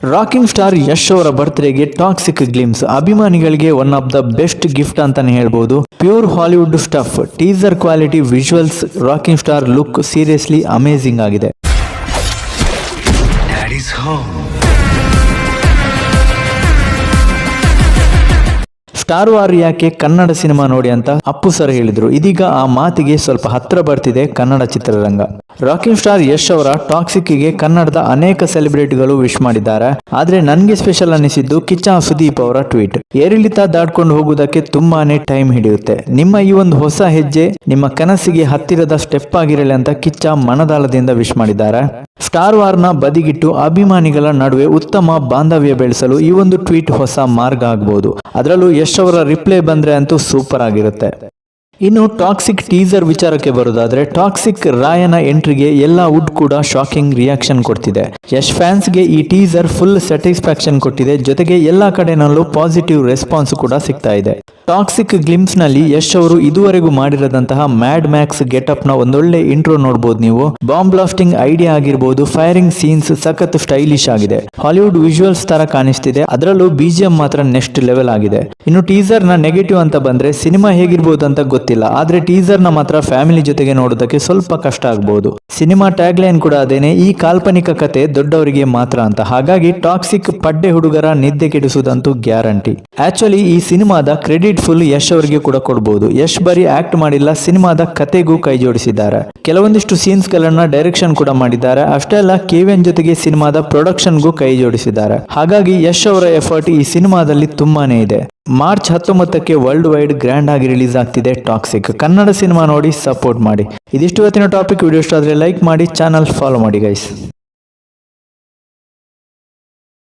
Rocking star Yash ಅವರ ಬರ್ತ್ಡೇಗೆ toxic glimpse ಅಭಿಮಾನಿಗಳಿಗೆ one of the best gift ಅಂತಾನೆ ಹೇಳ್ಬೋದು. Pure Hollywood stuff, teaser quality, visuals, rocking star look seriously amazing ಆಗಿದೆ. Star war ಯಾಕೆ Kannada cinema ನೋಡಿ ಅಂತ ಅಪ್ಪು ಸರ್ ಹೇಳಿದ್ರು. ಇದೀಗ ಆ ಮಾತಿಗೆ ಸ್ವಲ್ಪ ಹತ್ರ ಬರ್ತಿದೆ ಕನ್ನಡ ಚಿತ್ರರಂಗ. ರಾಕಿಂಗ್ ಸ್ಟಾರ್ ಯಶ್ ಅವರ ಟಾಕ್ಸಿಕ್ಗೆ ಕನ್ನಡದ ಅನೇಕ ಸೆಲೆಬ್ರಿಟಿಗಳು ವಿಶ್ ಮಾಡಿದ್ದಾರೆ. ಆದ್ರೆ ನನ್ಗೆ ಸ್ಪೆಷಲ್ ಅನಿಸಿದ್ದು ಕಿಚ್ಚ ಸುದೀಪ್ ಅವರ ಟ್ವೀಟ್. ಏರಿಳಿತ ದಾಟ್ಕೊಂಡು ಹೋಗುವುದಕ್ಕೆ ತುಂಬಾನೇ ಟೈಮ್ ಹಿಡಿಯುತ್ತೆ. ನಿಮ್ಮ ಈ ಒಂದು ಹೊಸ ಹೆಜ್ಜೆ ನಿಮ್ಮ ಕನಸಿಗೆ ಹತ್ತಿರದ ಸ್ಟೆಪ್ ಆಗಿರಲಿ ಅಂತ ಕಿಚ್ಚ ಮನದಾಳದಿಂದ ವಿಶ್ ಮಾಡಿದ್ದಾರೆ. ಸ್ಟಾರ್ ವಾರ್ನ ಬದಿಗಿಟ್ಟು ಅಭಿಮಾನಿಗಳ ನಡುವೆ ಉತ್ತಮ ಬಾಂಧವ್ಯ ಬೆಳೆಸಲು ಈ ಒಂದು ಟ್ವೀಟ್ ಹೊಸ ಮಾರ್ಗ ಆಗಬಹುದು. ಅದರಲ್ಲೂ ಯಶ್ ಅವರ ರಿಪ್ಲೈ ಬಂದ್ರೆ ಅಂತೂ ಸೂಪರ್ ಆಗಿರುತ್ತೆ. ಇನ್ನು ಟಾಕ್ಸಿಕ್ ಟೀಸರ್ ವಿಚಾರಕ್ಕೆ ಬರೋದಾದ್ರೆ, ಟಾಕ್ಸಿಕ್ ರಾಯನ ಎಂಟ್ರಿಗೆ ಎಲ್ಲ ವುಡ್ ಕೂಡ ಶಾಕಿಂಗ್ ರಿಯಾಕ್ಷನ್ ಕೊಡ್ತಿದೆ. ಯಶ್ ಫ್ಯಾನ್ಸ್ಗೆ ಈ ಟೀಸರ್ ಫುಲ್ ಸ್ಯಾಟಿಸ್ಫ್ಯಾಕ್ಷನ್ ಕೊಟ್ಟಿದೆ. ಜೊತೆಗೆ ಎಲ್ಲಾ ಕಡೆನಲ್ಲೂ ಪಾಸಿಟಿವ್ ರೆಸ್ಪಾನ್ಸ್ ಕೂಡ ಸಿಗ್ತಾ ಇದೆ. ಟಾಕ್ಸಿಕ್ ಗ್ಲಿಮ್ಸ್ ನಲ್ಲಿ ಯಶ್ ಅವರು ಇದುವರೆಗೂ ಮಾಡಿರದಂತಹ ಮ್ಯಾಡ್ ಮ್ಯಾಕ್ಸ್ ಗೆಟಪ್ ನ ಒಂದೊಳ್ಳೆ ಇಂಟ್ರೋ ನೋಡಬಹುದು ನೀವು. ಬಾಂಬ್ ಬ್ಲಾಸ್ಟಿಂಗ್ ಐಡಿಯಾ ಆಗಿರ್ಬೋದು, ಫೈರಿಂಗ್ ಸೀನ್ಸ್ ಸಖತ್ ಸ್ಟೈಲಿಶ್ ಆಗಿದೆ. ಹಾಲಿವುಡ್ ವಿಜುವಲ್ಸ್ ತರ ಕಾಣಿಸ್ತಿದೆ. ಅದರಲ್ಲೂ ಬಿಜಿಎಂ ಮಾತ್ರ ನೆಕ್ಸ್ಟ್ ಲೆವೆಲ್ ಆಗಿದೆ. ಇನ್ನು ಟೀಸರ್ ನ ನೆಗೆಟಿವ್ ಅಂತ ಬಂದ್ರೆ, ಸಿನಿಮಾ ಹೇಗಿರ್ಬೋದು ಅಂತ ಗೊತ್ತಿಲ್ಲ, ಆದ್ರೆ ಟೀಸರ್ ನ ಮಾತ್ರ ಫ್ಯಾಮಿಲಿ ಜೊತೆಗೆ ನೋಡೋದಕ್ಕೆ ಸ್ವಲ್ಪ ಕಷ್ಟ ಆಗಬಹುದು. ಸಿನಿಮಾ ಟ್ಯಾಗ್ ಲೈನ್ ಕೂಡ ಅದೇನೆ, ಈ ಕಾಲ್ಪನಿಕ ಕತೆ ದೊಡ್ಡವರಿಗೆ ಮಾತ್ರ ಅಂತ. ಹಾಗಾಗಿ ಟಾಕ್ಸಿಕ್ ಪಡ್ಡೆ ಹುಡುಗರ ನಿದ್ದೆ ಕೆಡಿಸುವುದಂತೂ ಗ್ಯಾರಂಟಿ. ಆಕ್ಚುಲಿ ಈ ಸಿನಿಮಾದ ಕ್ರೆಡಿಟ್ ಫುಲ್ ಯಶ್ ಅವರಿಗೆ ಕೂಡ ಕೊಡಬಹುದು. ಯಶ್ ಬರೀ ಆಕ್ಟ್ ಮಾಡಿಲ್ಲ, ಸಿನಿಮಾದ ಕತೆಗೂ ಕೈ ಜೋಡಿಸಿದ್ದಾರೆ. ಕೆಲವೊಂದಿಷ್ಟು ಸೀನ್ಸ್ ಗಳನ್ನ ಡೈರೆಕ್ಷನ್ ಕೂಡ ಮಾಡಿದ್ದಾರೆ. ಅಷ್ಟೇ ಅಲ್ಲ, ಕೆವಿಎನ್ ಜೊತೆಗೆ ಸಿನಿಮಾದ ಪ್ರೊಡಕ್ಷನ್ಗೂ ಕೈ ಜೋಡಿಸಿದ್ದಾರೆ. ಹಾಗಾಗಿ ಯಶ್ ಅವರ ಎಫರ್ಟ್ ಈ ಸಿನಿಮಾದಲ್ಲಿ ತುಂಬಾನೇ ಇದೆ. ಮಾರ್ಚ್ 19ಕ್ಕೆ ವರ್ಲ್ಡ್ ವೈಡ್ ಗ್ರ್ಯಾಂಡ್ ಆಗಿ ರಿಲೀಸ್ ಆಗ್ತಿದೆ ಟಾಕ್ಸಿಕ್. ಕನ್ನಡ ಸಿನಿಮಾ ನೋಡಿ ಸಪೋರ್ಟ್ ಮಾಡಿ. ಇದಿಷ್ಟು ಇವತ್ತಿನ ಟಾಪಿಕ್. ವಿಡಿಯೋ ಇಷ್ಟ ಆದ್ರೆ ಲೈಕ್ ಮಾಡಿ, ಚಾನಲ್ ಫಾಲೋ ಮಾಡಿ ಗೈಸ್.